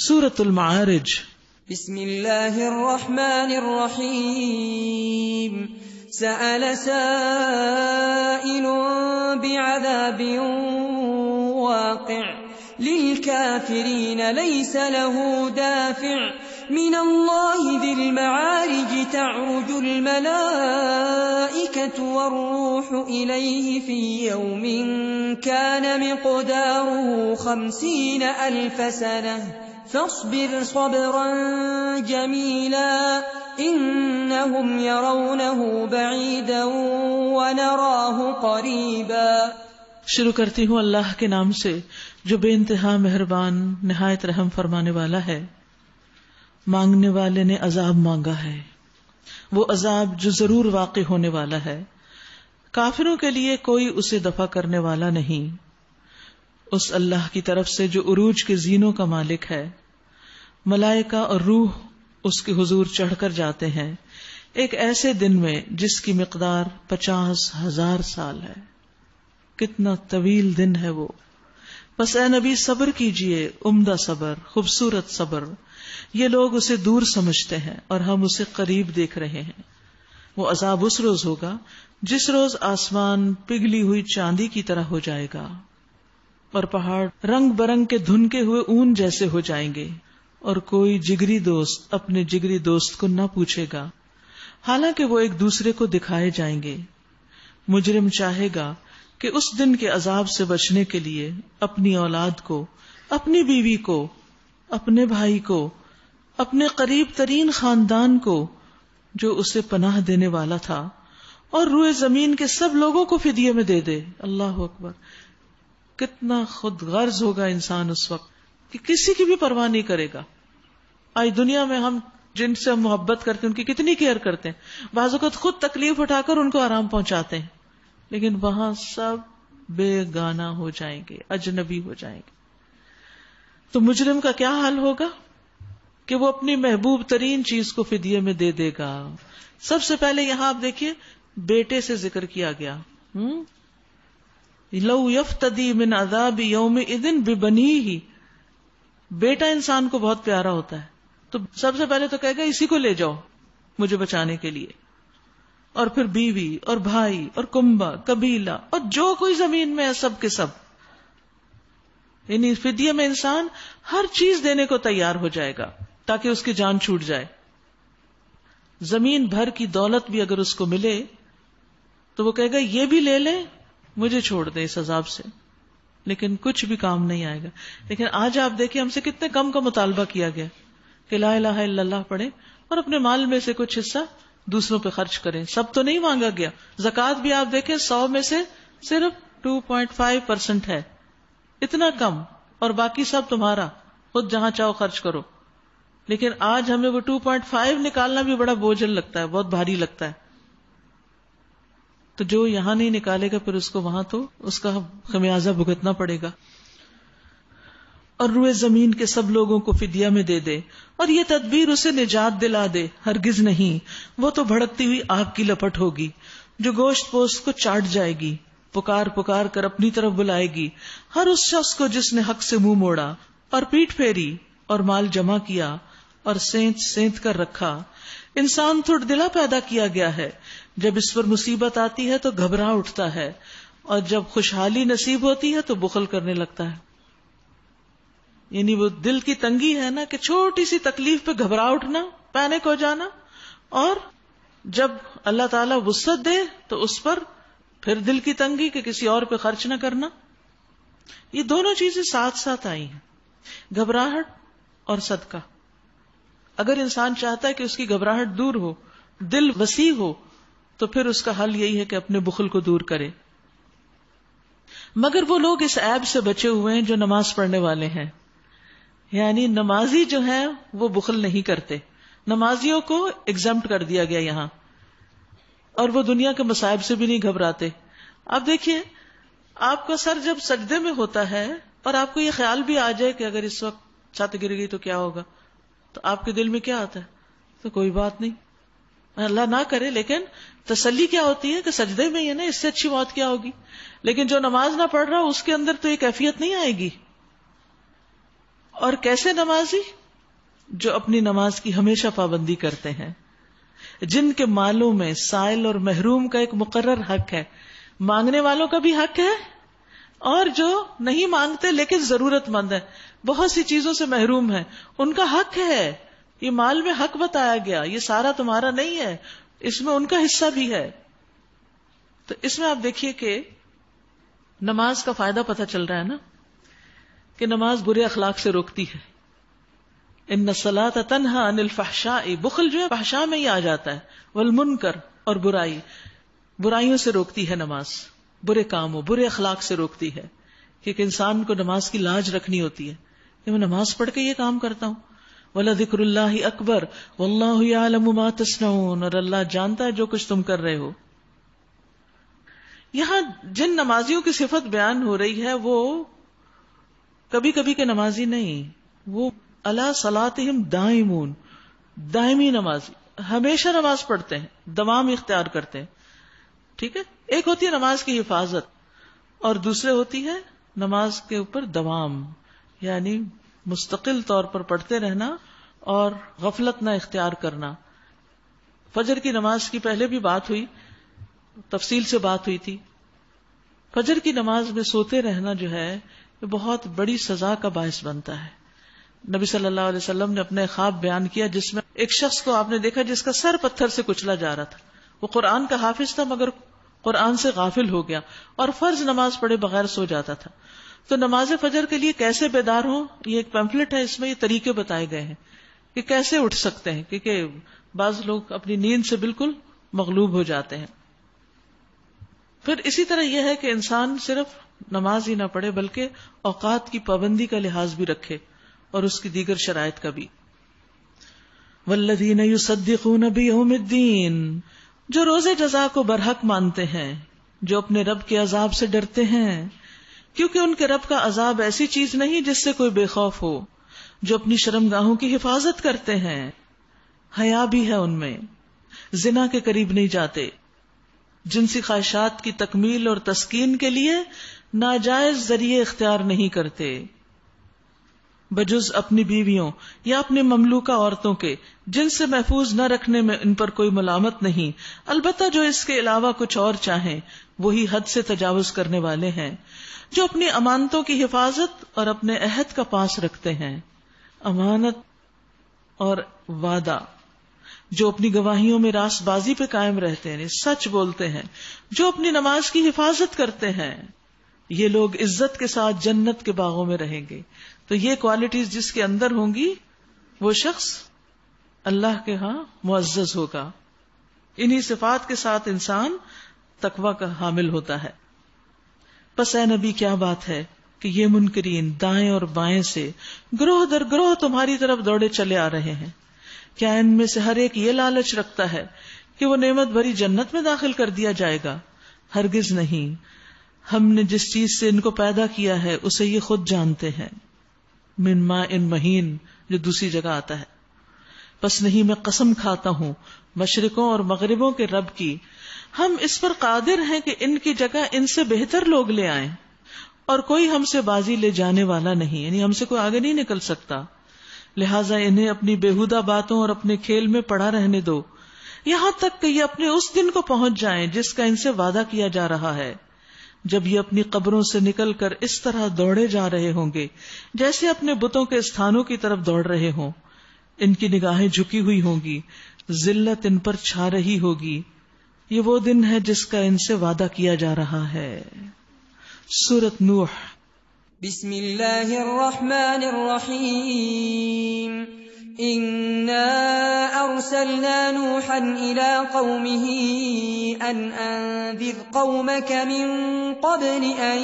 سورۃ المعارج۔ بسم اللہ الرحمن الرحیم۔ سأل سائل بعذاب واقع للكافرین لیس له دافع من اللہ ذی المعارج تعرج الملائکة والروح الیہ فی یوم کان مقداره 50,000 سنة فاصبر صبرا جمیلا انہم یرونہ بعیدا ونراہ قریبا۔ شروع کرتی ہوں اللہ کے نام سے جو بے انتہا مہربان نہایت رحم فرمانے والا ہے۔ مانگنے والے نے عذاب مانگا ہے، وہ عذاب جو ضرور واقع ہونے والا ہے۔ کافروں کے لیے کوئی اسے دفع کرنے والا نہیں، اس اللہ کی طرف سے جو عروج کے زینوں کا مالک ہے۔ ملائکہ اور روح اس کے حضور چڑھ کر جاتے ہیں ایک ایسے دن میں جس کی مقدار 50,000 سال ہے۔ کتنا طویل دن ہے وہ۔ بس اے نبی صبر کیجئے، عمدہ صبر، خوبصورت صبر۔ یہ لوگ اسے دور سمجھتے ہیں اور ہم اسے قریب دیکھ رہے ہیں۔ وہ عذاب اس روز ہوگا جس روز آسمان پگھلی ہوئی چاندی کی طرح ہو جائے گا اور پہاڑ رنگ برنگ کے دھنکے ہوئے اون جیسے ہو جائیں گے، اور کوئی جگری دوست اپنے جگری دوست کو نہ پوچھے گا، حالانکہ وہ ایک دوسرے کو دکھائے جائیں گے۔ مجرم چاہے گا کہ اس دن کے عذاب سے بچنے کے لیے اپنی اولاد کو، اپنی بیوی کو، اپنے بھائی کو، اپنے قریب ترین خاندان کو جو اسے پناہ دینے والا تھا، اور روئے زمین کے سب لوگوں کو فدیے میں دے دے۔ اللہ اکبر! کتنا خود غرض ہوگا انسان اس وقت کہ کسی کی بھی پرواہ نہیں کرے گا۔ آج دنیا میں ہم جن سے ہم محبت کرتے ہیں ان کی کتنی کیئر کرتے ہیں، بعض اوقات خود تکلیف اٹھا کر ان کو آرام پہنچاتے ہیں، لیکن وہاں سب بے گانہ ہو جائیں گے، اجنبی ہو جائیں گے۔ تو مجرم کا کیا حال ہوگا کہ وہ اپنی محبوب ترین چیز کو فدیے میں دے دے گا۔ سب سے پہلے یہاں آپ دیکھیے بیٹے سے ذکر کیا گیا، لو یفتدی من عذاب یومئذ ببنیہ۔ بیٹا انسان کو بہت پیارا ہوتا ہے، تو سب سے پہلے تو کہے گا اسی کو لے جاؤ مجھے بچانے کے لیے، اور پھر بیوی اور بھائی اور کنبہ قبیلہ اور جو کوئی زمین میں ہے سب کے سب۔ یعنی فدیے میں انسان ہر چیز دینے کو تیار ہو جائے گا تاکہ اس کی جان چھوٹ جائے۔ زمین بھر کی دولت بھی اگر اس کو ملے تو وہ کہے گا یہ بھی لے لیں مجھے چھوڑ دیں اس عذاب سے، لیکن کچھ بھی کام نہیں آئے گا۔ لیکن آج آپ دیکھیں ہم سے کتنے کم کا مطالبہ کیا گیا کہ لا الہ الا اللہ پڑھیں اور اپنے مال میں سے کچھ حصہ دوسروں پہ خرچ کریں۔ سب تو نہیں مانگا گیا۔ زکوٰۃ بھی آپ دیکھیں 100 میں سے صرف 2.5% ہے، اتنا کم، اور باقی سب تمہارا، خود جہاں چاہو خرچ کرو۔ لیکن آج ہمیں وہ 2.5 نکالنا بھی بڑا بوجھل لگتا ہے، بہت بھاری لگتا ہے۔ تو جو یہاں نہیں نکالے گا پھر اس کو وہاں تو اس کا خمیازہ بھگتنا پڑے گا۔ اور روئے زمین کے سب لوگوں کو فدیہ میں دے دے، اور یہ تدبیر اسے نجات دلا دے، ہرگز نہیں، وہ تو بھڑکتی ہوئی آگ کی لپٹ ہوگی جو گوشت پوست کو چاٹ جائے گی، پکار پکار کر اپنی طرف بلائے گی ہر اس شخص کو جس نے حق سے منہ موڑا اور پیٹ پھیری اور مال جمع کیا اور سینت سینت کر رکھا۔ انسان تھوڑ دلا پیدا کیا گیا ہے، جب اس پر مصیبت آتی ہے تو گھبرا اٹھتا ہے، اور جب خوشحالی نصیب ہوتی ہے تو بخل کرنے لگتا ہے۔ یعنی وہ دل کی تنگی ہے نا کہ چھوٹی سی تکلیف پہ گھبرا اٹھنا، پینک ہو جانا، اور جب اللہ تعالیٰ وسعت دے تو اس پر پھر دل کی تنگی کہ کسی اور پہ خرچ نہ کرنا۔ یہ دونوں چیزیں ساتھ ساتھ آئی ہیں، گھبراہٹ اور صدقہ۔ اگر انسان چاہتا ہے کہ اس کی گھبراہٹ دور ہو، دل وسیع ہو، تو پھر اس کا حل یہی ہے کہ اپنے بخل کو دور کرے۔ مگر وہ لوگ اس عیب سے بچے ہوئے ہیں جو نماز پڑھنے والے ہیں، یعنی نمازی جو ہیں وہ بخل نہیں کرتے۔ نمازیوں کو ایگزمپٹ کر دیا گیا یہاں، اور وہ دنیا کے مصائب سے بھی نہیں گھبراتے۔ اب دیکھیے آپ کا سر جب سجدے میں ہوتا ہے اور آپ کو یہ خیال بھی آ جائے کہ اگر اس وقت چھت گر گئی تو کیا ہوگا، تو آپ کے دل میں کیا آتا ہے؟ تو کوئی بات نہیں، اللہ نہ کرے، لیکن تسلی کیا ہوتی ہے کہ سجدے میں ہی ہے نا، اس سے اچھی موت کیا ہوگی۔ لیکن جو نماز نہ پڑھ رہا اس کے اندر تو یہ کیفیت نہیں آئے گی۔ اور کیسے نمازی؟ جو اپنی نماز کی ہمیشہ پابندی کرتے ہیں، جن کے مالوں میں سائل اور محروم کا ایک مقرر حق ہے، مانگنے والوں کا بھی حق ہے، اور جو نہیں مانگتے لیکن ضرورت مند ہے، بہت سی چیزوں سے محروم ہے، ان کا حق ہے. یہ مال میں حق بتایا گیا، یہ سارا تمہارا نہیں ہے، اس میں ان کا حصہ بھی ہے. تو اس میں آپ دیکھیے کہ نماز کا فائدہ پتہ چل رہا ہے نا، کہ نماز برے اخلاق سے روکتی ہے. ان الصلاۃ تنہی عن الفحشاء، بخل جو ہے فحشاء میں ہی آ جاتا ہے، والمنکر، اور برائیوں سے روکتی ہے نماز، برے کاموں برے اخلاق سے روکتی ہے. کیونکہ انسان کو نماز کی لاج رکھنی ہوتی ہے کہ میں نماز پڑھ کے یہ کام کرتا ہوں. وَلَذِكْرُ اللَّهِ أَكْبَرُ وَاللَّهُ يَعْلَمُ مَا تَصْنَعُونَ، اور اللہ جانتا ہے جو کچھ تم کر رہے ہو. یہاں جن نمازیوں کی صفت بیان ہو رہی ہے وہ کبھی کبھی کے نمازی نہیں، وہ علی صلاتہم دائمون، دائمی نمازی، ہمیشہ نماز پڑھتے ہیں، دوام اختیار کرتے ہیں. ٹھیک ہے، ایک ہوتی ہے نماز کی حفاظت اور دوسرے ہوتی ہے نماز کے اوپر دوام، یعنی مستقل طور پر پڑھتے رہنا اور غفلت نہ اختیار کرنا. فجر کی نماز کی پہلے بھی بات ہوئی، تفصیل سے بات ہوئی تھی. فجر کی نماز میں سوتے رہنا جو ہے یہ بہت بڑی سزا کا باعث بنتا ہے. نبی صلی اللہ علیہ وسلم نے اپنے خواب بیان کیا جس میں ایک شخص کو آپ نے دیکھا جس کا سر پتھر سے کچلا جا رہا تھا. وہ قرآن کا حافظ تھا مگر قرآن سے غافل ہو گیا اور فرض نماز پڑھے بغیر سو جاتا تھا. تو نماز فجر کے لیے کیسے بیدار ہوں، یہ ایک پیمفلٹ ہے، اس میں یہ طریقے بتائے گئے ہیں کہ کیسے اٹھ سکتے ہیں، کیونکہ بعض لوگ اپنی نیند سے بالکل مغلوب ہو جاتے ہیں. پھر اسی طرح یہ ہے کہ انسان صرف نماز ہی نہ پڑھے بلکہ اوقات کی پابندی کا لحاظ بھی رکھے اور اس کی دیگر شرائط کا بھی. والذین یصدقون بیوم الدین، جو روز جزا کو برحق مانتے ہیں، جو اپنے رب کے عذاب سے ڈرتے ہیں، کیونکہ ان کے رب کا عذاب ایسی چیز نہیں جس سے کوئی بے خوف ہو. جو اپنی شرمگاہوں کی حفاظت کرتے ہیں، حیا بھی ہے ان میں، زنا کے قریب نہیں جاتے، جنسی خواہشات کی تکمیل اور تسکین کے لیے ناجائز ذریعے اختیار نہیں کرتے، بجز اپنی بیویوں یا اپنی مملوکہ عورتوں کے جن سے محفوظ نہ رکھنے میں ان پر کوئی ملامت نہیں. البتہ جو اس کے علاوہ کچھ اور چاہیں وہی حد سے تجاوز کرنے والے ہیں. جو اپنی امانتوں کی حفاظت اور اپنے عہد کا پاس رکھتے ہیں، امانت اور وعدہ، جو اپنی گواہیوں میں راست بازی پہ قائم رہتے ہیں، سچ بولتے ہیں، جو اپنی نماز کی حفاظت کرتے ہیں، یہ لوگ عزت کے ساتھ جنت کے باغوں میں رہیں گے. تو یہ کوالٹیز جس کے اندر ہوں گی وہ شخص اللہ کے ہاں معزز ہوگا. انہی صفات کے ساتھ انسان تقوی کا حامل ہوتا ہے. پس اے نبی کیا بات ہے کہ یہ منکرین دائیں اور بائیں سے گروہ در گروہ تمہاری طرف دوڑے چلے آ رہے ہیں. کیا ان میں سے ہر ایک یہ لالچ رکھتا ہے کہ وہ نعمت بھری جنت میں داخل کر دیا جائے گا؟ ہرگز نہیں. ہم نے جس چیز سے ان کو پیدا کیا ہے اسے یہ خود جانتے ہیں. من ماء مہین، جو دوسری جگہ آتا ہے. پس نہیں میں قسم کھاتا ہوں مشرقوں اور مغربوں کے رب کی، ہم اس پر قادر ہیں کہ ان کی جگہ ان سے بہتر لوگ لے آئیں، اور کوئی ہم سے بازی لے جانے والا نہیں، یعنی ہم سے کوئی آگے نہیں نکل سکتا. لہٰذا انہیں اپنی بیہودہ باتوں اور اپنے کھیل میں پڑا رہنے دو، یہاں تک کہ یہ اپنے اس دن کو پہنچ جائیں جس کا ان سے وعدہ کیا جا رہا ہے، جب یہ اپنی قبروں سے نکل کر اس طرح دوڑے جا رہے ہوں گے جیسے اپنے بتوں کے استھانوں کی طرف دوڑ رہے ہوں. ان کی نگاہیں جھکی ہوئی ہوں گی، ذلت ان پر چھا رہی ہوگی. یہ وہ دن ہے جس کا ان سے وعدہ کیا جا رہا ہے. سورۃ نوح. بسم اللہ الرحمن الرحیم. إِنَّا أَرْسَلْنَا نُوحًا إِلَىٰ قَوْمِهِ أَنْ أَنذِرْ قَوْمَكَ مِن قَبْلِ أَن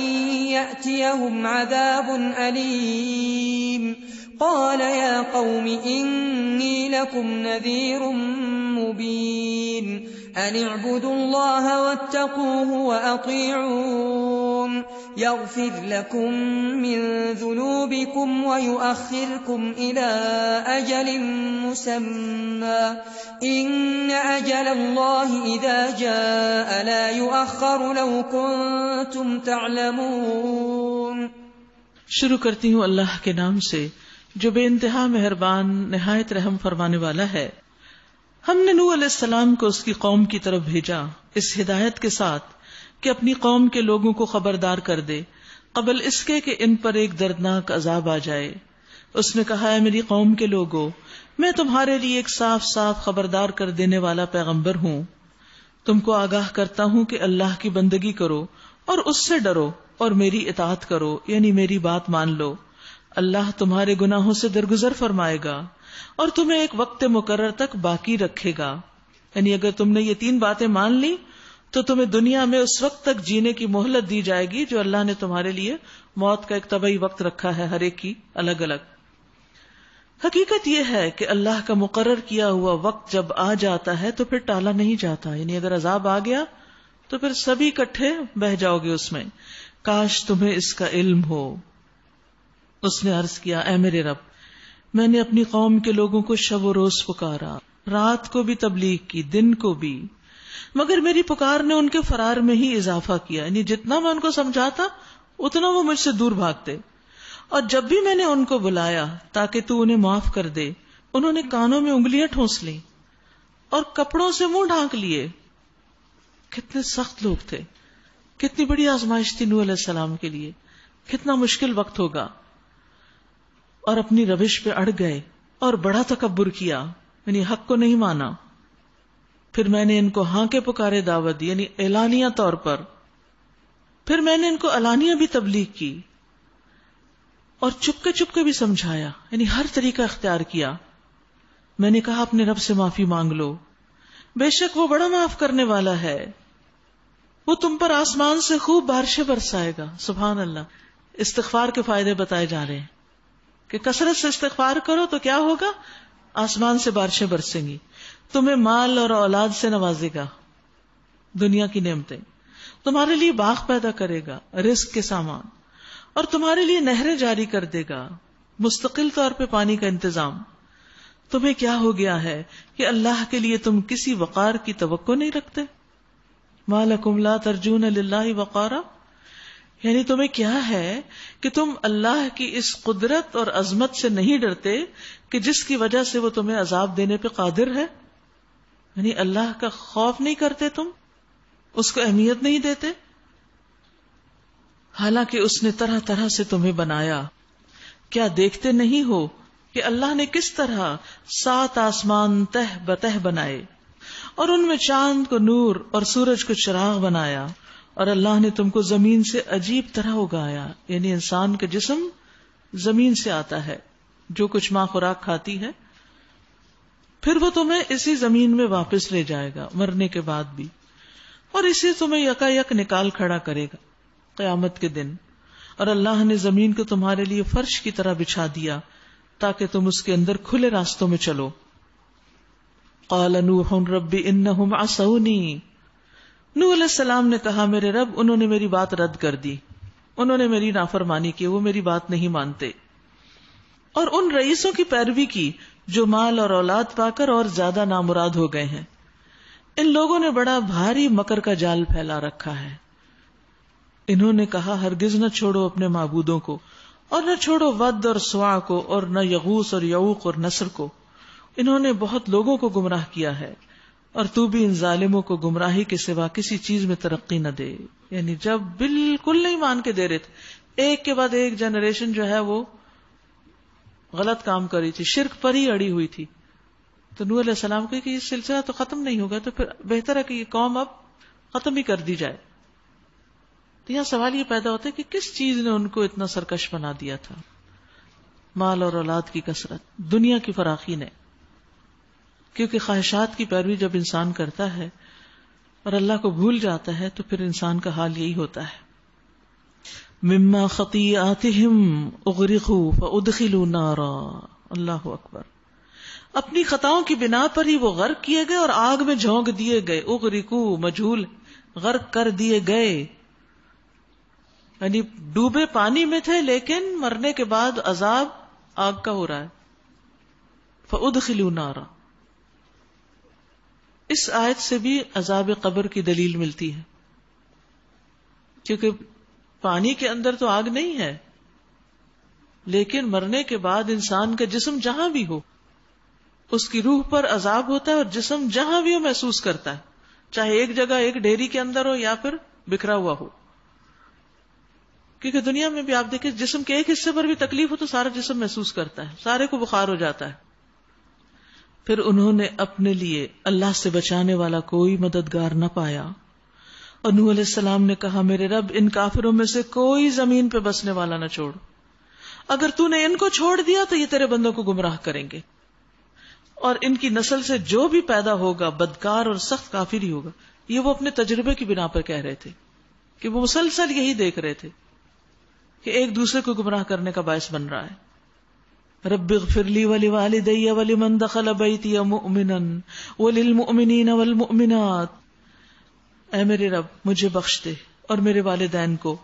يَأْتِيَهُمْ عَذَابٌ أَلِيمٌ. قَالَ يَا قَوْمِ إِنِّي لَكُمْ نَذِيرٌ مُّبِينٌ. أَنِ اعْبُدُوا اللَّهَ وَاتَّقُوهُ وَأَطِيعُونِ يَغْفِرْ لَكُم مِّن ذُنُوبِكُمْ وَيُؤَخِّرْكُمْ إِلَىٰ أَجَلٍ مُّسَمًّى. إِنَّ أَجَلَ اللَّهِ إِذَا جَاءَ لَا يُؤَخَّرُ لَوْ كُنتُمْ تَعْلَمُونَ. شروع کرتی ہوں اللہ کے نام سے جو بے انتہا مہربان نہایت رحم فرمانے والا ہے۔ ہم نے نوح علیہ السلام کو اس کی قوم کی طرف بھیجا اس ہدایت کے ساتھ کہ اپنی قوم کے لوگوں کو خبردار کر دے قبل اس کے کہ ان پر ایک دردناک عذاب آ جائے۔ اس نے کہا، اے میری قوم کے لوگوں، میں تمہارے لیے ایک صاف صاف خبردار کر دینے والا پیغمبر ہوں۔ تم کو آگاہ کرتا ہوں کہ اللہ کی بندگی کرو اور اس سے ڈرو اور میری اطاعت کرو، یعنی میری بات مان لو۔ اللہ تمہارے گناہوں سے درگزر فرمائے گا اور تمہیں ایک وقت مقرر تک باقی رکھے گا، یعنی اگر تم نے یہ 3 باتیں مان لی تو تمہیں دنیا میں اس وقت تک جینے کی مہلت دی جائے گی جو اللہ نے تمہارے لیے موت کا ایک طبعی وقت رکھا ہے، ہر ایک کی الگ الگ۔ حقیقت یہ ہے کہ اللہ کا مقرر کیا ہوا وقت جب آ جاتا ہے تو پھر ٹالا نہیں جاتا، یعنی اگر عذاب آ گیا تو پھر سبھی اکٹھے بہ جاؤ گے اس میں۔ کاش تمہیں اس کا علم ہو۔ اس نے عرض کیا، اے میرے رب، میں نے اپنی قوم کے لوگوں کو شب و روز پکارا، رات کو بھی تبلیغ کی، دن کو بھی، مگر میری پکار نے ان کے فرار میں ہی اضافہ کیا، یعنی جتنا میں ان کو سمجھاتا اتنا وہ مجھ سے دور بھاگتے، اور جب بھی میں نے ان کو بلایا تاکہ تو انہیں معاف کر دے، انہوں نے کانوں میں انگلیاں ٹھونس لیں اور کپڑوں سے منہ ڈھانک لیے۔ کتنے سخت لوگ تھے، کتنی بڑی آزمائش تھی نوح علیہ السلام کے لیے، کتنا مشکل وقت ہوگا، اور اپنی روش پہ اڑ گئے اور بڑا تکبر کیا، یعنی حق کو نہیں مانا۔ پھر میں نے ان کو ہاں کے پکارے دعوت دی، یعنی اعلانیہ طور پر۔ پھر میں نے ان کو علانیہ بھی تبلیغ کی اور چپ کے بھی سمجھایا، یعنی ہر طریقہ اختیار کیا۔ میں نے کہا اپنے رب سے معافی مانگ لو، بے شک وہ بڑا معاف کرنے والا ہے، وہ تم پر آسمان سے خوب بارشیں برسائے گا۔ سبحان اللہ، استغفار کے فائدے بتائے جا رہے ہیں کہ کثرت سے استغفار کرو تو کیا ہوگا، آسمان سے بارشیں برسیں گی، تمہیں مال اور اولاد سے نوازے گا، دنیا کی نعمتیں، تمہارے لیے باغ پیدا کرے گا، رزق کے سامان، اور تمہارے لیے نہریں جاری کر دے گا، مستقل طور پہ پانی کا انتظام۔ تمہیں کیا ہو گیا ہے کہ اللہ کے لیے تم کسی وقار کی توقع نہیں رکھتے؟ ما لکم لا ترجون للہ وقارا، یعنی تمہیں کیا ہے کہ تم اللہ کی اس قدرت اور عظمت سے نہیں ڈرتے کہ جس کی وجہ سے وہ تمہیں عذاب دینے پہ قادر ہے؟ یعنی اللہ کا خوف نہیں کرتے تم، اس کو اہمیت نہیں دیتے، حالانکہ اس نے طرح طرح سے تمہیں بنایا۔ کیا دیکھتے نہیں ہو کہ اللہ نے کس طرح 7 آسمان تہ بتہ بنائے اور ان میں چاند کو نور اور سورج کو چراغ بنایا، اور اللہ نے تم کو زمین سے عجیب طرح اگایا، یعنی انسان کا جسم زمین سے آتا ہے، جو کچھ ماں خوراک کھاتی ہے، پھر وہ تمہیں اسی زمین میں واپس لے جائے گا مرنے کے بعد بھی، اور اسی تمہیں یکا یک نکال کھڑا کرے گا قیامت کے دن۔ اور اللہ نے زمین کو تمہارے لیے فرش کی طرح بچھا دیا تاکہ تم اس کے اندر کھلے راستوں میں چلو۔ قال نوح رب انہم عصونی، نوح علیہ السلام نے کہا میرے رب انہوں نے میری بات رد کر دی، انہوں نے میری نافرمانی کی، وہ میری بات نہیں مانتے، اور ان رئیسوں کی پیروی کی جو مال اور اولاد پا کر اور زیادہ نامراد ہو گئے ہیں۔ ان لوگوں نے بڑا بھاری مکر کا جال پھیلا رکھا ہے۔ انہوں نے کہا ہرگز نہ چھوڑو اپنے معبودوں کو، اور نہ چھوڑو ود اور سواع کو، اور نہ یغوث اور یعوق اور نصر کو، انہوں نے بہت لوگوں کو گمراہ کیا ہے، اور تو بھی ان ظالموں کو گمراہی کے سوا کسی چیز میں ترقی نہ دے۔ یعنی جب بالکل نہیں مان کے دے رہے تھے، ایک کے بعد ایک جنریشن جو ہے وہ غلط کام کر رہی تھی، شرک پر ہی اڑی ہوئی تھی، تو نوح علیہ السلام کو کہ یہ سلسلہ تو ختم نہیں ہوگا، تو پھر بہتر ہے کہ یہ قوم اب ختم ہی کر دی جائے۔ تو یہاں سوال یہ پیدا ہوتا ہے کہ کس چیز نے ان کو اتنا سرکش بنا دیا تھا؟ مال اور اولاد کی کثرت، دنیا کی فراخی نے، کیونکہ خواہشات کی پیروی جب انسان کرتا ہے اور اللہ کو بھول جاتا ہے تو پھر انسان کا حال یہی ہوتا ہے۔ مما خطیئاتہم اغرقوا فادخلوا نارا، اللہ اکبر، اپنی خطاؤں کی بنا پر ہی وہ غرق کیے گئے اور آگ میں جھونک دیے گئے۔ اغرقوا مجھول، غرق کر دیے گئے، یعنی ڈوبے پانی میں تھے لیکن مرنے کے بعد عذاب آگ کا ہو رہا ہے۔ فادخلوا نارا، اس آیت سے بھی عذاب قبر کی دلیل ملتی ہے، کیونکہ پانی کے اندر تو آگ نہیں ہے، لیکن مرنے کے بعد انسان کا جسم جہاں بھی ہو اس کی روح پر عذاب ہوتا ہے، اور جسم جہاں بھی ہو محسوس کرتا ہے، چاہے ایک جگہ ایک ڈھیری کے اندر ہو یا پھر بکھرا ہوا ہو. کیونکہ دنیا میں بھی آپ دیکھیں جسم کے ایک حصے پر بھی تکلیف ہو تو سارا جسم محسوس کرتا ہے، سارے کو بخار ہو جاتا ہے. پھر انہوں نے اپنے لیے اللہ سے بچانے والا کوئی مددگار نہ پایا، اور نوح علیہ السلام نے کہا میرے رب ان کافروں میں سے کوئی زمین پہ بسنے والا نہ چھوڑ، اگر تو نے ان کو چھوڑ دیا تو یہ تیرے بندوں کو گمراہ کریں گے، اور ان کی نسل سے جو بھی پیدا ہوگا بدکار اور سخت کافر ہی ہوگا. یہ وہ اپنے تجربے کی بنا پر کہہ رہے تھے کہ وہ مسلسل یہی دیکھ رہے تھے کہ ایک دوسرے کو گمراہ کرنے کا باعث بن رہا ہے. رب اغفر لی ولوالدی ولمن دخل بیتی مؤمنا وللمؤمنین والمؤمنات، اے میرے رب مجھے بخش دے اور میرے والدین کو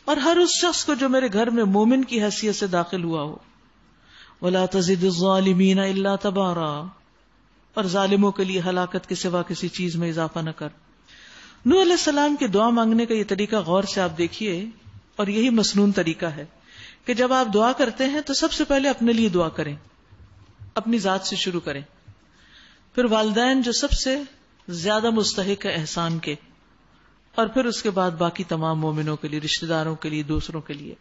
اور ہر اس شخص کو جو میرے گھر میں مومن کی حیثیت سے داخل ہوا ہو. ولا تزد الظالمین الا تبارا، اور ظالموں کے لیے ہلاکت کے سوا کسی چیز میں اضافہ نہ کر. نوح علیہ السلام کی دعا مانگنے کا یہ طریقہ غور سے آپ دیکھیے، اور یہی مسنون طریقہ ہے کہ جب آپ دعا کرتے ہیں تو سب سے پہلے اپنے لیے دعا کریں، اپنی ذات سے شروع کریں، پھر والدین جو سب سے زیادہ مستحق ہے احسان کے، اور پھر اس کے بعد باقی تمام مومنوں کے لیے، رشتہ داروں کے لیے، دوسروں کے لیے.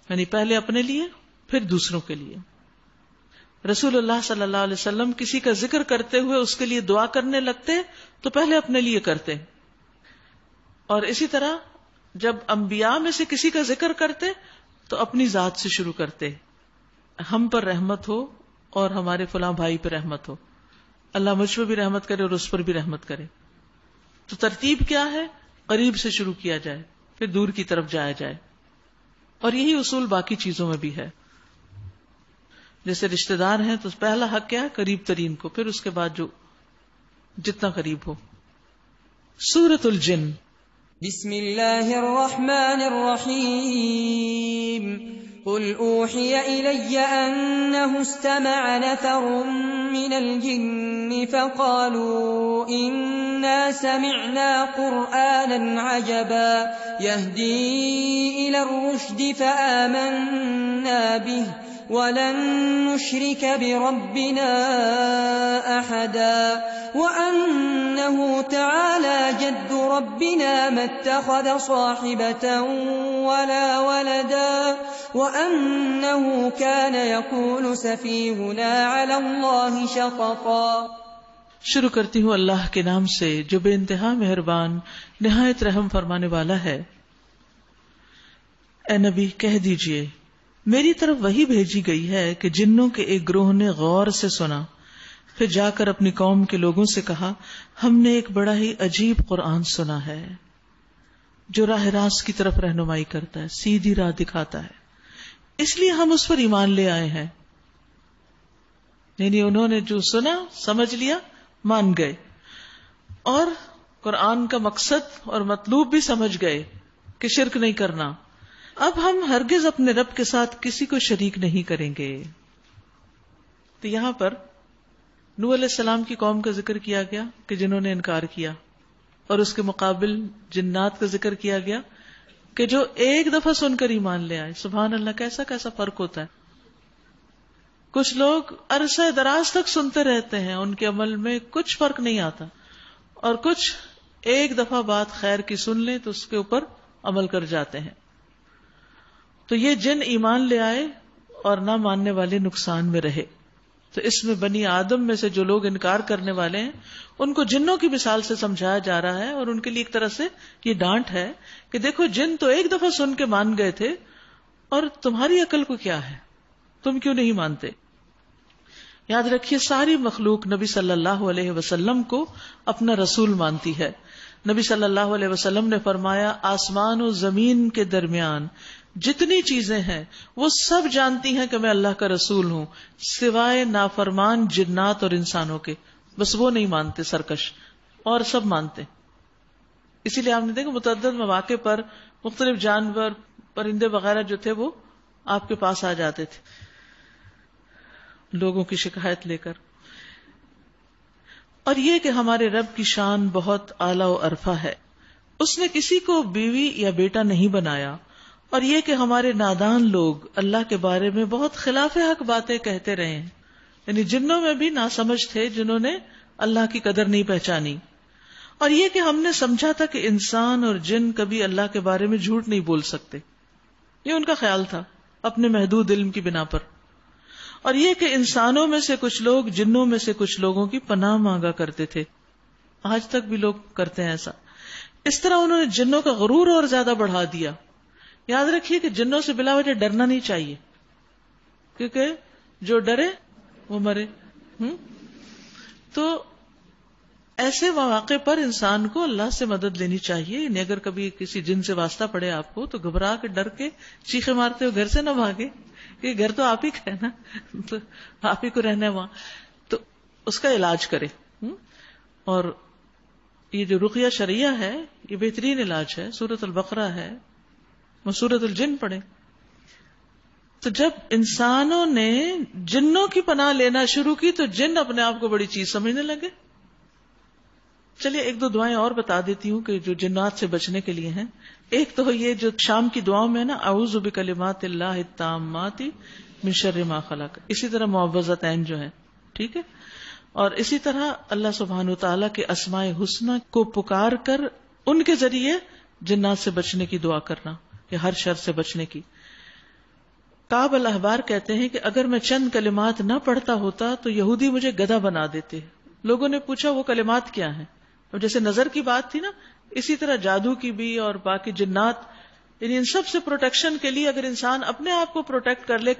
یعنی پہلے اپنے لیے پھر دوسروں کے لیے. رسول اللہ صلی اللہ علیہ وسلم کسی کا ذکر کرتے ہوئے اس کے لیے دعا کرنے لگتے تو پہلے اپنے لیے کرتے، اور اسی طرح جب انبیاء میں سے کسی کا ذکر کرتے تو اپنی ذات سے شروع کرتے، ہم پر رحمت ہو اور ہمارے فلاں بھائی پر رحمت ہو، اللہ مجھ پر بھی رحمت کرے اور اس پر بھی رحمت کرے. تو ترتیب کیا ہے؟ قریب سے شروع کیا جائے پھر دور کی طرف جایا جائے، اور یہی اصول باقی چیزوں میں بھی ہے. جیسے رشتہ دار ہیں تو پہلا حق کیا ہے؟ قریب ترین کو، پھر اس کے بعد جو جتنا قریب ہو. سورۃ الجن. بسم اللہ الرحمن الرحیم. قل اوحی الی انہ استمع نفر من الجن فقالوا انا سمعنا قرآنا عجبا یہدی الی الرشد فآمنا به وَلَن نُشْرِكَ بِرَبِّنَا أَحَدًا وَأَنَّهُ تَعَالَى جَدُّ رَبِّنَا مَا اتَّخَذَ صَاحِبَةً وَلَا وَلَدًا وَأَنَّهُ كَانَ يَقُولُ سَفِيهُنَا عَلَى اللَّهِ شَطَطًا. شروع کرتی ہوں اللہ کے نام سے جو بے انتہا مہربان نہایت رحم فرمانے والا ہے. اے نبی کہہ دیجئے میری طرف وحی بھیجی گئی ہے کہ جنوں کے ایک گروہ نے غور سے سنا، پھر جا کر اپنی قوم کے لوگوں سے کہا ہم نے ایک بڑا ہی عجیب قرآن سنا ہے جو راہ راست کی طرف رہنمائی کرتا ہے، سیدھی راہ دکھاتا ہے، اس لیے ہم اس پر ایمان لے آئے ہیں. یعنی انہوں نے جو سنا سمجھ لیا، مان گئے، اور قرآن کا مقصد اور مطلوب بھی سمجھ گئے کہ شرک نہیں کرنا. اب ہم ہرگز اپنے رب کے ساتھ کسی کو شریک نہیں کریں گے. تو یہاں پر نوح علیہ السلام کی قوم کا ذکر کیا گیا کہ جنہوں نے انکار کیا، اور اس کے مقابل جنات کا ذکر کیا گیا کہ جو ایک دفعہ سن کر ایمان لے آئے. سبحان اللہ، کیسا کیسا فرق ہوتا ہے. کچھ لوگ عرصہ دراز تک سنتے رہتے ہیں، ان کے عمل میں کچھ فرق نہیں آتا، اور کچھ ایک دفعہ بات خیر کی سن لیں تو اس کے اوپر عمل کر جاتے ہیں. تو یہ جن ایمان لے آئے اور نہ ماننے والے نقصان میں رہے. تو اس میں بنی آدم میں سے جو لوگ انکار کرنے والے ہیں ان کو جنوں کی مثال سے سمجھایا جا رہا ہے، اور ان کے لیے ایک طرح سے یہ ڈانٹ ہے کہ دیکھو جن تو ایک دفعہ سن کے مان گئے تھے، اور تمہاری عقل کو کیا ہے، تم کیوں نہیں مانتے. یاد رکھیے ساری مخلوق نبی صلی اللہ علیہ وسلم کو اپنا رسول مانتی ہے. نبی صلی اللہ علیہ وسلم نے فرمایا آسمان و زمین کے درمیان جتنی چیزیں ہیں وہ سب جانتی ہیں کہ میں اللہ کا رسول ہوں، سوائے نافرمان جنات اور انسانوں کے. بس وہ نہیں مانتے سرکش، اور سب مانتے. اسی لیے آپ نے دیکھا متعدد مواقع پر مختلف جانور، پرندے وغیرہ جو تھے وہ آپ کے پاس آ جاتے تھے لوگوں کی شکایت لے کر. اور یہ کہ ہمارے رب کی شان بہت اعلیٰ و عرفہ ہے. اس نے کسی کو بیوی یا بیٹا نہیں بنایا، اور یہ کہ ہمارے نادان لوگ اللہ کے بارے میں بہت خلاف حق باتیں کہتے رہے ہیں، یعنی جنوں میں بھی ناسمجھ تھے جنہوں نے اللہ کی قدر نہیں پہچانی، اور یہ کہ ہم نے سمجھا تھا کہ انسان اور جن کبھی اللہ کے بارے میں جھوٹ نہیں بول سکتے، یہ ان کا خیال تھا اپنے محدود علم کی بنا پر، اور یہ کہ انسانوں میں سے کچھ لوگ جنوں میں سے کچھ لوگوں کی پناہ مانگا کرتے تھے، آج تک بھی لوگ کرتے ہیں ایسا۔ اس طرح انہوں نے جنوں کا غرور اور زیادہ بڑھا دیا۔ یاد رکھیے کہ جنوں سے بلا وجہ ڈرنا نہیں چاہیے، کیونکہ جو ڈرے وہ مرے۔ تو ایسے مواقع پر انسان کو اللہ سے مدد لینی چاہیے، یعنی اگر کبھی کسی جن سے واسطہ پڑے آپ کو تو گھبرا کے ڈر کے چیخے مارتے ہوئے گھر سے نہ بھاگے، یہ گھر تو آپ ہی کا ہے نا، تو آپ ہی کو رہنا ہے وہاں، تو اس کا علاج کرے۔ اور یہ جو رقیہ شرعیہ ہے یہ بہترین علاج ہے، سورۃ البقرہ ہے، سورۃ الجن پڑھیں۔ تو جب انسانوں نے جنوں کی پناہ لینا شروع کی تو جن اپنے آپ کو بڑی چیز سمجھنے لگے۔ چلیے ایک دو دعائیں اور بتا دیتی ہوں کہ جو جنات سے بچنے کے لیے ہیں۔ ایک تو یہ جو شام کی دعاؤں میں نا، اعوذ بکلمات اللہ التامات من شر ما خلق، اسی طرح معوذتین جو ہے، ٹھیک ہے، اور اسی طرح اللہ سبحانہ وتعالی کے اسماء حسنی کو پکار کر ان کے ذریعے جنات سے بچنے کی دعا کرنا، کہ ہر شر سے بچنے کی۔ کعب الاحبار کہتے ہیں کہ اگر میں چند کلمات نہ پڑھتا ہوتا تو یہودی مجھے گدھا بنا دیتے۔ لوگوں نے پوچھا وہ کلمات کیا ہیں؟ اور جیسے نظر کی بات تھی نا، اسی طرح جادو کی بھی اور باقی جنات، یعنی ان سب سے پروٹیکشن کے لیے اگر انسان اپنے آپ کو پروٹیکٹ کر لے،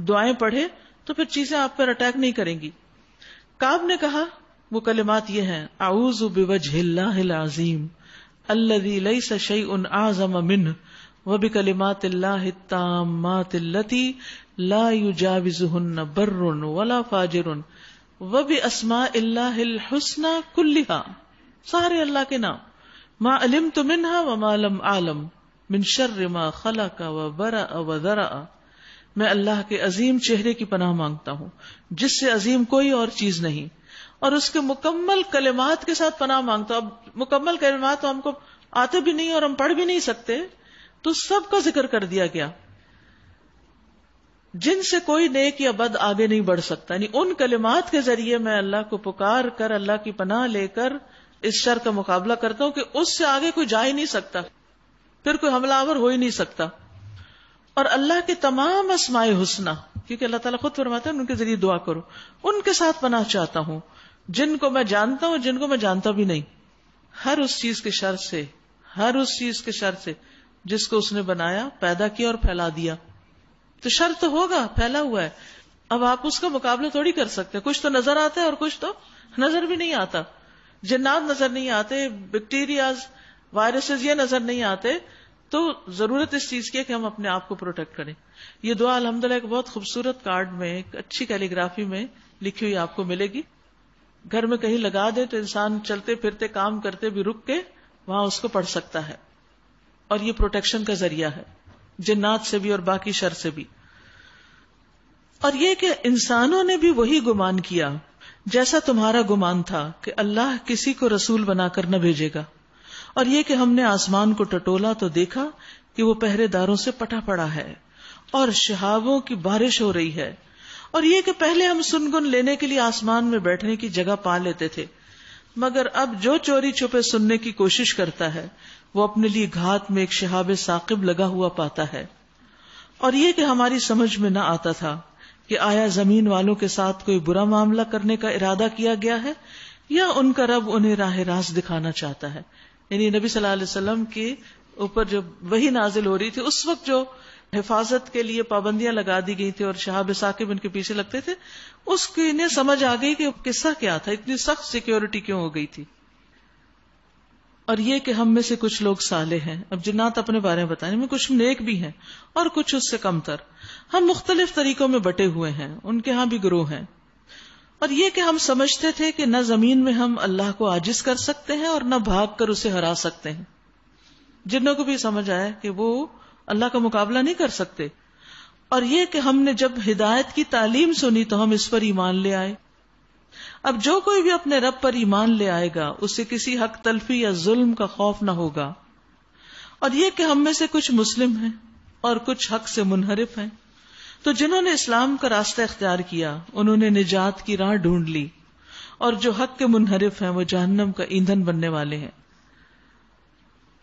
دعائیں پڑھے، تو پھر چیزیں آپ پر اٹیک نہیں کریں گی۔ کعب نے کہا وہ کلمات یہ ہیں: اعوذ بوجہ اللہ العظیم الذی لیس شیء اعظم منہ وبکلمات اللہ التامات اللتی لا یجاوزہن بر ولا فاجر وباسماء اللہ الحسنی کلہا، سارے اللہ کے نام، ما علمت منہا وما لم اعلم من شر ما خلق وبرأ وذرأ، میں اللہ کے عظیم چہرے کی پناہ مانگتا ہوں جس سے عظیم کوئی اور چیز نہیں، اور اس کے مکمل کلمات کے ساتھ پناہ مانگتا ہوں۔ اب مکمل کلمات تو ہم کو آتے بھی نہیں اور ہم پڑھ بھی نہیں سکتے، تو سب کا ذکر کر دیا گیا، جن سے کوئی نیک یا بد آگے نہیں بڑھ سکتا، یعنی ان کلمات کے ذریعے میں اللہ کو پکار کر اللہ کی پناہ لے کر اس شر کا مقابلہ کرتا ہوں کہ اس سے آگے کوئی جا ہی نہیں سکتا، پھر کوئی حملہ آور ہو ہی نہیں سکتا۔ اور اللہ کے تمام اسماء حسنی، کیونکہ اللہ تعالیٰ خود فرماتا ہے ان کے ذریعے دعا کرو، ان کے ساتھ پناہ چاہتا ہوں، جن کو میں جانتا ہوں، جن کو میں جانتا بھی نہیں، ہر اس چیز کے شر سے، ہر اس چیز کے شر سے جس کو اس نے بنایا، پیدا کیا اور پھیلا دیا۔ تو شر تو ہوگا، پھیلا ہوا ہے، اب آپ اس کا مقابلہ تھوڑی کر سکتے، کچھ تو نظر آتا ہے اور کچھ تو نظر بھی نہیں آتا۔ جنات نظر نہیں آتے، بیکٹیریاز، وائرسز یہ نظر نہیں آتے، تو ضرورت اس چیز کی ہے کہ ہم اپنے آپ کو پروٹیکٹ کریں۔ یہ دعا الحمدللہ ایک بہت خوبصورت کارڈ میں، ایک اچھی کیلیگرافی میں لکھی ہوئی آپ کو ملے گی، گھر میں کہیں لگا دے تو انسان چلتے پھرتے کام کرتے بھی رک کے وہاں اس کو پڑھ سکتا ہے، اور یہ پروٹیکشن کا ذریعہ ہے جنات سے بھی اور باقی شر سے بھی۔ اور یہ کہ انسانوں نے بھی وہی گمان کیا جیسا تمہارا گمان تھا کہ اللہ کسی کو رسول بنا کر نہ بھیجے گا، اور یہ کہ ہم نے آسمان کو ٹٹولا تو دیکھا کہ وہ پہرے داروں سے پٹا پڑا ہے اور شہابوں کی بارش ہو رہی ہے، اور یہ کہ پہلے ہم سنگن لینے کے لیے آسمان میں بیٹھنے کی جگہ پا لیتے تھے، مگر اب جو چوری چھپے سننے کی کوشش کرتا ہے وہ اپنے لیے گھات میں ایک شہاب ثاقب لگا ہوا پاتا ہے۔ اور یہ کہ ہماری سمجھ میں نہ آتا تھا کہ آیا زمین والوں کے ساتھ کوئی برا معاملہ کرنے کا ارادہ کیا گیا ہے یا ان کا رب انہیں راہ راست دکھانا چاہتا ہے۔ یعنی نبی صلی اللہ علیہ وسلم کے اوپر جب وحی نازل ہو رہی تھی اس وقت جو حفاظت کے لیے پابندیاں لگا دی گئی تھی اور شہاب ثاقب ان کے پیچھے لگتے تھے، اس کی انہیں سمجھ آ گئی کہ قصہ کیا تھا، اتنی سخت سیکیورٹی کیوں ہو گئی تھی۔ اور یہ کہ ہم میں سے کچھ لوگ صالح ہیں، اب جنات اپنے بارے میں بتائیں، میں کچھ نیک بھی ہیں اور کچھ اس سے کم تر، ہم مختلف طریقوں میں بٹے ہوئے ہیں، ان کے ہاں بھی گروہ ہیں۔ اور یہ کہ ہم سمجھتے تھے کہ نہ زمین میں ہم اللہ کو عاجز کر سکتے ہیں اور نہ بھاگ کر اسے ہرا سکتے ہیں، جنوں کو بھی سمجھ آیا کہ وہ اللہ کا مقابلہ نہیں کر سکتے۔ اور یہ کہ ہم نے جب ہدایت کی تعلیم سنی تو ہم اس پر ایمان لے آئے۔ اب جو کوئی بھی اپنے رب پر ایمان لے آئے گا اسے کسی حق تلفی یا ظلم کا خوف نہ ہوگا۔ اور یہ کہ ہم میں سے کچھ مسلم ہیں اور کچھ حق سے منحرف ہیں. تو جنہوں نے اسلام کا راستہ اختیار کیا انہوں نے نجات کی راہ ڈھونڈ لی، اور جو حق کے منحرف ہیں وہ جہنم کا ایندھن بننے والے ہیں.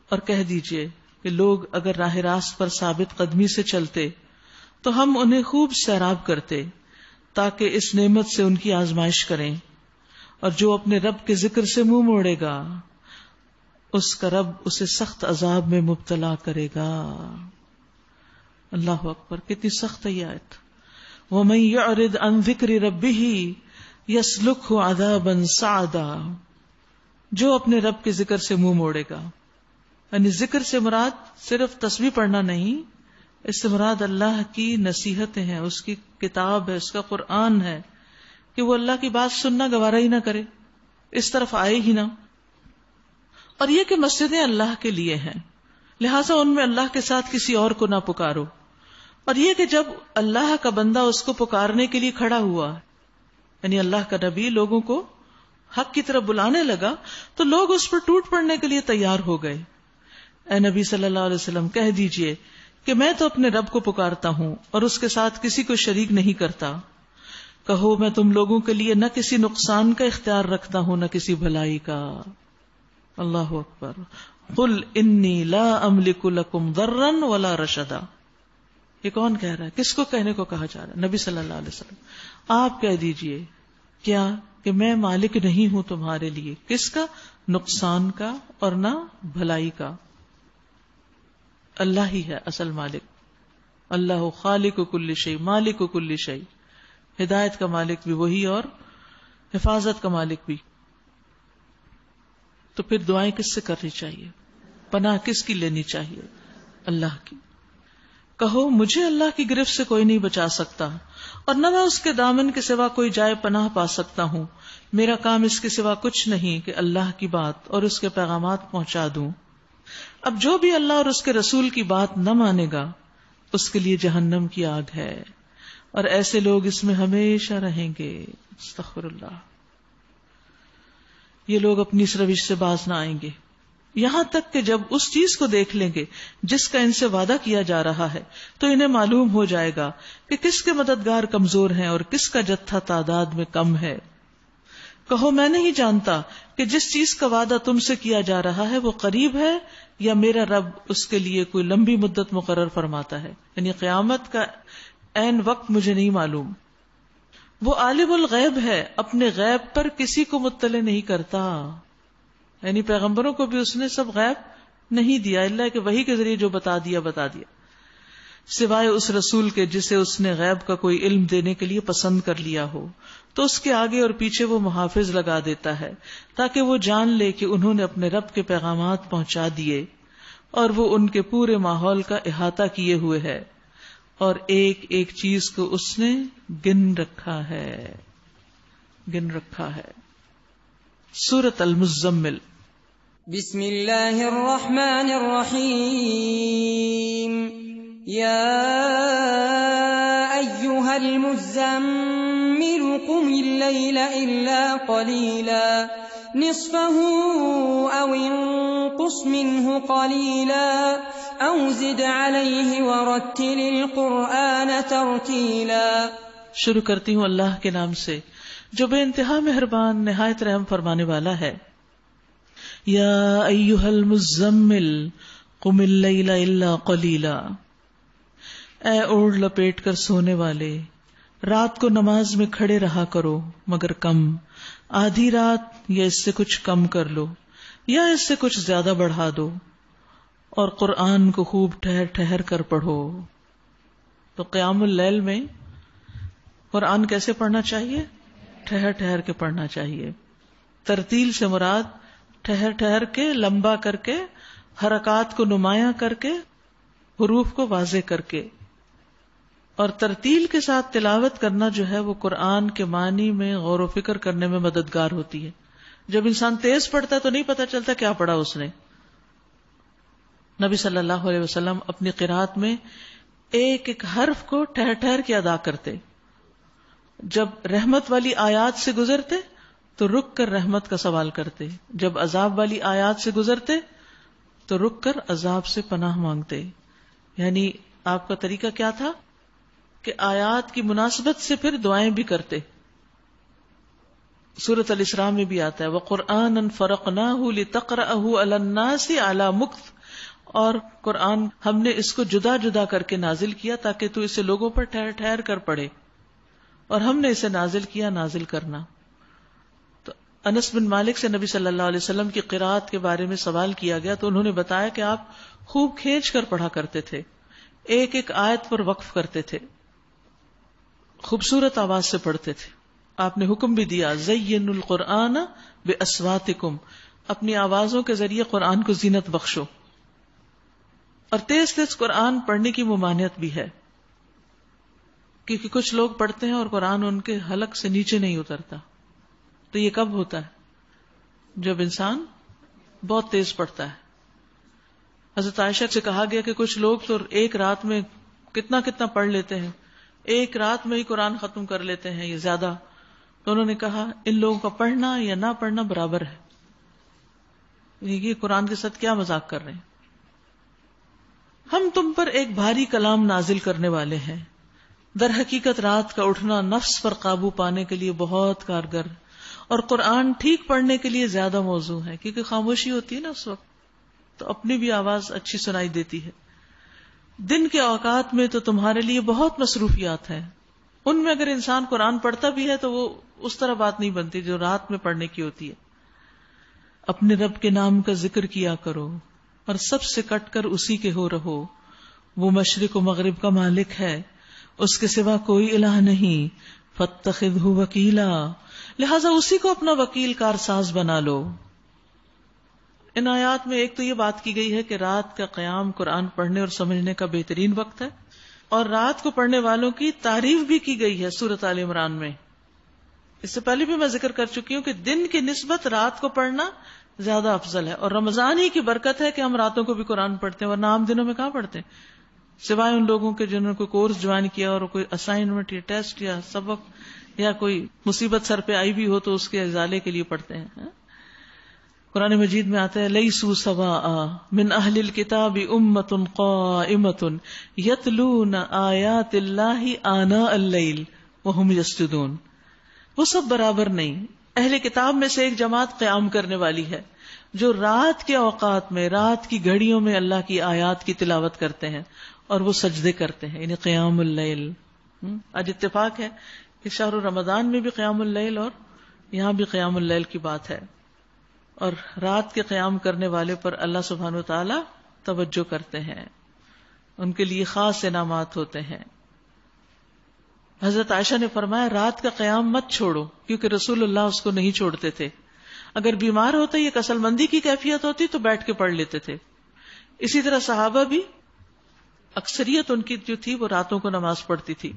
اور کہہ دیجئے کہ لوگ اگر راہ راست پر ثابت قدمی سے چلتے تو ہم انہیں خوب سیراب کرتے تاکہ اس نعمت سے ان کی آزمائش کریں، اور جو اپنے رب کے ذکر سے منہ موڑے گا اس کا رب اسے سخت عذاب میں مبتلا کرے گا. اللہ اکبر، کتنی سخت ہے یہ آیت. وَمَن يُعْرِضْ عَن ذِكْرِ رَبِّهِ يَسْلُكْهُ عَذَابًا صَعَدًا، جو اپنے رب کے ذکر سے منہ موڑے گا. یعنی ذکر سے مراد صرف تسبیح پڑھنا نہیں، اس سے مراد اللہ کی نصیحتیں ہیں، اس کی کتاب ہے، اس کا قرآن ہے، کہ وہ اللہ کی بات سننا گوارا ہی نہ کرے، اس طرف آئے ہی نہ. اور یہ کہ مسجدیں اللہ کے لیے ہیں، لہٰذا ان میں اللہ کے ساتھ کسی اور کو نہ پکارو. اور یہ کہ جب اللہ کا بندہ اس کو پکارنے کے لیے کھڑا ہوا، یعنی اللہ کا نبی لوگوں کو حق کی طرف بلانے لگا تو لوگ اس پر ٹوٹ پڑنے کے لیے تیار ہو گئے. اے نبی صلی اللہ علیہ وسلم کہہ دیجئے کہ میں تو اپنے رب کو پکارتا ہوں اور اس کے ساتھ کسی کو شریک نہیں کرتا. کہو میں تم لوگوں کے لیے نہ کسی نقصان کا اختیار رکھتا ہوں نہ کسی بھلائی کا. اللہ اکبر. قل انی لا املک لکم ضرا ولا رشدا. یہ کون کہہ رہا ہے؟ کس کو کہنے کو کہا جا رہا ہے؟ نبی صلی اللہ علیہ وسلم. آپ کہہ دیجئے کیا کہ میں مالک نہیں ہوں تمہارے لیے کس کا؟ نقصان کا اور نہ بھلائی کا. اللہ ہی ہے اصل مالک. اللہ خالق کل شیء مالک کل شیء. ہدایت کا مالک بھی وہی اور حفاظت کا مالک بھی. تو پھر دعائیں کس سے کرنی چاہیے؟ پناہ کس کی لینی چاہیے؟ اللہ کی. کہو مجھے اللہ کی گرفت سے کوئی نہیں بچا سکتا اور نہ میں اس کے دامن کے سوا کوئی جائے پناہ پا سکتا ہوں. میرا کام اس کے سوا کچھ نہیں کہ اللہ کی بات اور اس کے پیغامات پہنچا دوں. اب جو بھی اللہ اور اس کے رسول کی بات نہ مانے گا اس کے لیے جہنم کی آگ ہے اور ایسے لوگ اس میں ہمیشہ رہیں گے. استغفر اللہ. یہ لوگ اپنی اس روش سے باز نہ آئیں گے یہاں تک کہ جب اس چیز کو دیکھ لیں گے جس کا ان سے وعدہ کیا جا رہا ہے تو انہیں معلوم ہو جائے گا کہ کس کے مددگار کمزور ہیں اور کس کا جتھا تعداد میں کم ہے. کہو میں نہیں جانتا کہ جس چیز کا وعدہ تم سے کیا جا رہا ہے وہ قریب ہے یا میرا رب اس کے لیے کوئی لمبی مدت مقرر فرماتا ہے. یعنی قیامت کا عین وقت مجھے نہیں معلوم. وہ عالم الغیب ہے، اپنے غیب پر کسی کو مطلع نہیں کرتا. یعنی پیغمبروں کو بھی اس نے سب غیب نہیں دیا، اللہ کہ وحی کے ذریعے جو بتا دیا سوائے اس رسول کے جسے اس نے غیب کا کوئی علم دینے کے لیے پسند کر لیا ہو تو اس کے آگے اور پیچھے وہ محافظ لگا دیتا ہے تاکہ وہ جان لے کہ انہوں نے اپنے رب کے پیغامات پہنچا دیے اور وہ ان کے پورے ماحول کا احاطہ کیے ہوئے ہے اور ایک ایک چیز کو اس نے گن رکھا ہے. سورۃ المزمل. بسم اللہ الرحمن الرحیم. یا ایھا المزمل قم اللیل الا قلیلا نصفه او انقص منه قلیلا او زد علیہ ورتل القرآن ترتیلا. شروع کرتی ہوں اللہ کے نام سے جو بے انتہا مہربان نہایت رحم فرمانے والا ہے. یا ایھا المزمل قم اللیل الا قلیلا. اے اوڑھ لپیٹ کر سونے والے، رات کو نماز میں کھڑے رہا کرو مگر کم. آدھی رات یا اس سے کچھ کم کر لو یا اس سے کچھ زیادہ بڑھا دو، اور قرآن کو خوب ٹھہر ٹھہر کر پڑھو. تو قیام اللیل میں قرآن کیسے پڑھنا چاہیے؟ ٹھہر ٹھہر کے پڑھنا چاہیے. ترتیل سے مراد ٹھہر ٹھہر کے، لمبا کر کے، حرکات کو نمایاں کر کے، حروف کو واضح کر کے. اور ترتیل کے ساتھ تلاوت کرنا جو ہے وہ قرآن کے معنی میں غور و فکر کرنے میں مددگار ہوتی ہے. جب انسان تیز پڑھتا ہے تو نہیں پتا چلتا کیا پڑھا اس نے. نبی صلی اللہ علیہ وسلم اپنی قرات میں ایک ایک حرف کو ٹھہر ٹھہر کے ادا کرتے. جب رحمت والی آیات سے گزرتے تو رک کر رحمت کا سوال کرتے، جب عذاب والی آیات سے گزرتے تو رک کر عذاب سے پناہ مانگتے. یعنی آپ کا طریقہ کیا تھا کہ آیات کی مناسبت سے پھر دعائیں بھی کرتے. سورۃ الاسراء میں بھی آتا ہے وَقُرْآنًا فَرَقْنَاهُ لِتَقْرَأَهُ عَلَى النَّاسِ عَلَى مُكْثٍ، اور قرآن ہم نے اس کو جدا جدا کر کے نازل کیا تاکہ تو اسے لوگوں پر ٹھہر ٹھہر کر پڑھے، اور ہم نے اسے نازل کیا نازل کرنا. تو انس بن مالک سے نبی صلی اللہ علیہ وسلم کی قرات کے بارے میں سوال کیا گیا تو انہوں نے بتایا کہ آپ خوب کھینچ کر پڑھا کرتے تھے، ایک ایک آیت پر وقف کرتے تھے، خوبصورت آواز سے پڑھتے تھے. آپ نے حکم بھی دیا زینوا القرآن باصواتکم، اپنی آوازوں کے ذریعے قرآن کو زینت بخشو. اور تیز تیز قرآن پڑھنے کی ممانعت بھی ہے، کیونکہ کچھ لوگ پڑھتے ہیں اور قرآن ان کے حلق سے نیچے نہیں اترتا. تو یہ کب ہوتا ہے؟ جب انسان بہت تیز پڑھتا ہے. حضرت عائشہ سے کہا گیا کہ کچھ لوگ تو ایک رات میں کتنا کتنا پڑھ لیتے ہیں، ایک رات میں ہی قرآن ختم کر لیتے ہیں، یہ زیادہ. تو انہوں نے کہا ان لوگوں کا پڑھنا یا نہ پڑھنا برابر ہے. یہ قرآن کے ساتھ کیا مذاق کر رہے ہیں؟ ہم تم پر ایک بھاری کلام نازل کرنے والے ہیں. در حقیقت رات کا اٹھنا نفس پر قابو پانے کے لیے بہت کارگر، اور قرآن ٹھیک پڑھنے کے لیے زیادہ موزوں ہے، کیونکہ خاموشی ہوتی ہے نا اس وقت، تو اپنی بھی آواز اچھی سنائی دیتی ہے. دن کے اوقات میں تو تمہارے لیے بہت مصروفیات ہیں، ان میں اگر انسان قرآن پڑھتا بھی ہے تو وہ اس طرح بات نہیں بنتی جو رات میں پڑھنے کی ہوتی ہے. اپنے رب کے نام کا ذکر کیا کرو اور سب سے کٹ کر اسی کے ہو رہو. وہ مشرق و مغرب کا مالک ہے، اس کے سوا کوئی الہ نہیں. فاتخذہ وکیلا، لہذا اسی کو اپنا وکیل کارساز بنا لو. ان آیات میں ایک تو یہ بات کی گئی ہے کہ رات کا قیام قرآن پڑھنے اور سمجھنے کا بہترین وقت ہے، اور رات کو پڑھنے والوں کی تعریف بھی کی گئی ہے سورۃ آل عمران میں. اس سے پہلے بھی میں ذکر کر چکی ہوں کہ دن کی نسبت رات کو پڑھنا زیادہ افضل ہے، اور رمضان ہی کی برکت ہے کہ ہم راتوں کو بھی قرآن پڑھتے ہیں، ورنہ عام دنوں میں کہاں پڑھتے ہیں، سوائے ان لوگوں کے جنہوں نے کوئی کورس جوائن کیا اور کوئی اسائنمنٹ یا ٹیسٹ یا سبق یا کوئی مصیبت سر پہ آئی بھی ہو تو اس کے ازالے کے لیے پڑھتے ہیں. قرآن مجید میں آتا ہے لیسوا سواء من اہل الکتاب امۃ قائمۃ یتلون آیات اللہ آناء اللیل وہم یسجدون. وہ سب برابر نہیں، اہل کتاب میں سے ایک جماعت قیام کرنے والی ہے جو رات کے اوقات میں، رات کی گھڑیوں میں اللہ کی آیات کی تلاوت کرتے ہیں اور وہ سجدے کرتے ہیں، یعنی قیام اللیل. آج اتفاق ہے کہ شہر رمضان میں بھی قیام اللیل اور یہاں بھی قیام اللیل کی بات ہے، اور رات کے قیام کرنے والے پر اللہ سبحانہ و تعالی توجہ کرتے ہیں، ان کے لیے خاص انعامات ہوتے ہیں. حضرت عائشہ نے فرمایا رات کا قیام مت چھوڑو، کیونکہ رسول اللہ اس کو نہیں چھوڑتے تھے. اگر بیمار ہوتے یا کسل مندی کی کیفیت ہوتی تو بیٹھ کے پڑھ لیتے تھے. اسی طرح صحابہ بھی اکثریت ان کی جو تھی وہ راتوں کو نماز پڑھتی تھی.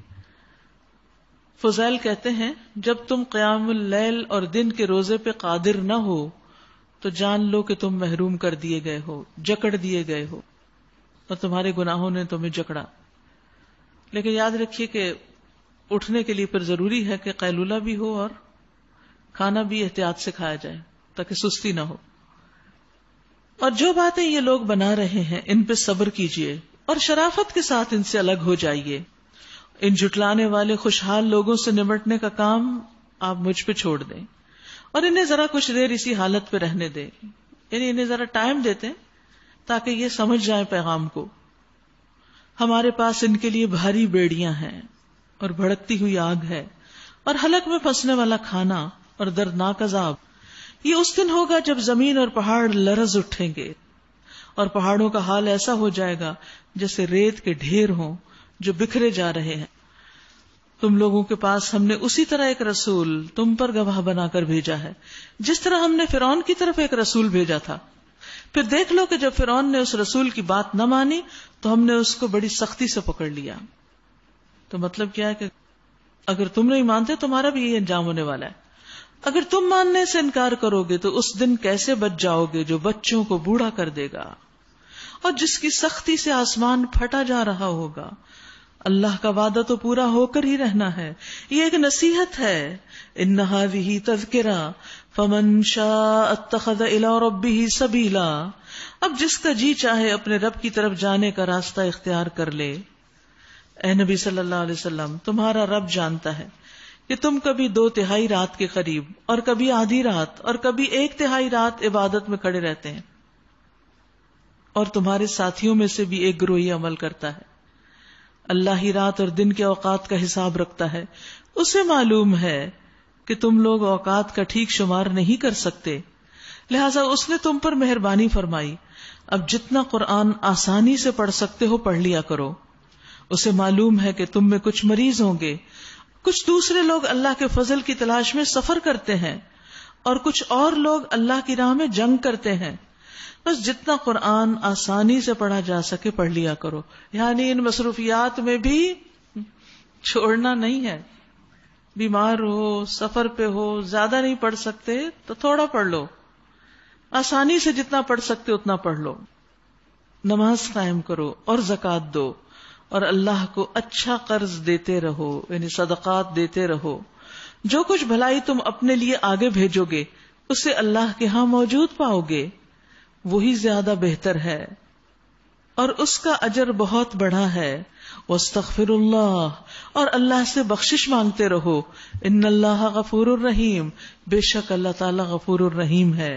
فضیل کہتے ہیں جب تم قیام اللیل اور دن کے روزے پہ قادر نہ ہو تو جان لو کہ تم محروم کر دیے گئے ہو، جکڑ دیے گئے ہو، اور تمہارے گناہوں نے تمہیں جکڑا. لیکن یاد رکھیے کہ اٹھنے کے لیے پھر ضروری ہے کہ قیلولہ بھی ہو اور کھانا بھی احتیاط سے کھایا جائے تاکہ سستی نہ ہو. اور جو باتیں یہ لوگ بنا رہے ہیں ان پہ صبر کیجئے اور شرافت کے ساتھ ان سے الگ ہو جائیے. ان جھٹلانے والے خوشحال لوگوں سے نمٹنے کا کام آپ مجھ پہ چھوڑ دیں اور انہیں ذرا کچھ دیر اسی حالت پہ رہنے دیں، یعنی انہیں ذرا ٹائم دیتے تاکہ یہ سمجھ جائیں پیغام کو. ہمارے پاس ان کے لیے بھاری بیڑیاں ہیں اور بھڑکتی ہوئی آگ ہے اور حلق میں پھنسنے والا کھانا اور دردناک عذاب. یہ اس دن ہوگا جب زمین اور پہاڑ لرز اٹھیں گے اور پہاڑوں کا حال ایسا ہو جائے گا جیسے ریت کے ڈھیر ہوں جو بکھرے جا رہے ہیں. تم لوگوں کے پاس ہم نے اسی طرح ایک رسول تم پر گواہ بنا کر بھیجا ہے جس طرح ہم نے فرعون کی طرف ایک رسول بھیجا تھا. پھر دیکھ لو کہ جب فرعون نے اس رسول کی بات نہ مانی تو ہم نے اس کو بڑی سختی سے پکڑ لیا. تو مطلب کیا ہے کہ اگر تم نہیں مانتے تمہارا بھی یہ انجام ہونے والا ہے. اگر تم ماننے سے انکار کرو گے تو اس دن کیسے بچ جاؤ گے جو بچوں کو بوڑھا کر دے گا اور جس کی سختی سے آسمان پھٹا جا رہا ہوگا. اللہ کا وعدہ تو پورا ہو کر ہی رہنا ہے. یہ ایک نصیحت ہے. ان هذه تذکرہ فمن شاء اتخذ الى ربه سبیلا. اب جس کا جی چاہے اپنے رب کی طرف جانے کا راستہ اختیار کر لے. اے نبی صلی اللہ علیہ وسلم، تمہارا رب جانتا ہے کہ تم کبھی 2/3 رات کے قریب اور کبھی آدھی رات اور کبھی 1/3 رات عبادت میں کھڑے رہتے ہیں، اور تمہارے ساتھیوں میں سے بھی ایک گروہ یہ عمل کرتا ہے۔ اللہ ہی رات اور دن کے اوقات کا حساب رکھتا ہے، اسے معلوم ہے کہ تم لوگ اوقات کا ٹھیک شمار نہیں کر سکتے، لہٰذا اس نے تم پر مہربانی فرمائی۔ اب جتنا قرآن آسانی سے پڑھ سکتے ہو پڑھ لیا کرو۔ اسے معلوم ہے کہ تم میں کچھ مریض ہوں گے، کچھ دوسرے لوگ اللہ کے فضل کی تلاش میں سفر کرتے ہیں، اور کچھ اور لوگ اللہ کی راہ میں جنگ کرتے ہیں۔ بس جتنا قرآن آسانی سے پڑھا جا سکے پڑھ لیا کرو، یعنی ان مصروفیات میں بھی چھوڑنا نہیں ہے۔ بیمار ہو، سفر پہ ہو، زیادہ نہیں پڑھ سکتے تو تھوڑا پڑھ لو، آسانی سے جتنا پڑھ سکتے اتنا پڑھ لو۔ نماز قائم کرو اور زکوٰۃ دو، اور اللہ کو اچھا قرض دیتے رہو، یعنی صدقات دیتے رہو۔ جو کچھ بھلائی تم اپنے لیے آگے بھیجو گے اسے اللہ کے ہاں موجود پاؤ گے، وہی زیادہ بہتر ہے اور اس کا اجر بہت بڑا ہے۔ واستغفر اللہ، اور اللہ سے بخشش مانگتے رہو۔ ان اللہ غفور الرحیم، بے شک اللہ تعالی غفور الرحیم ہے۔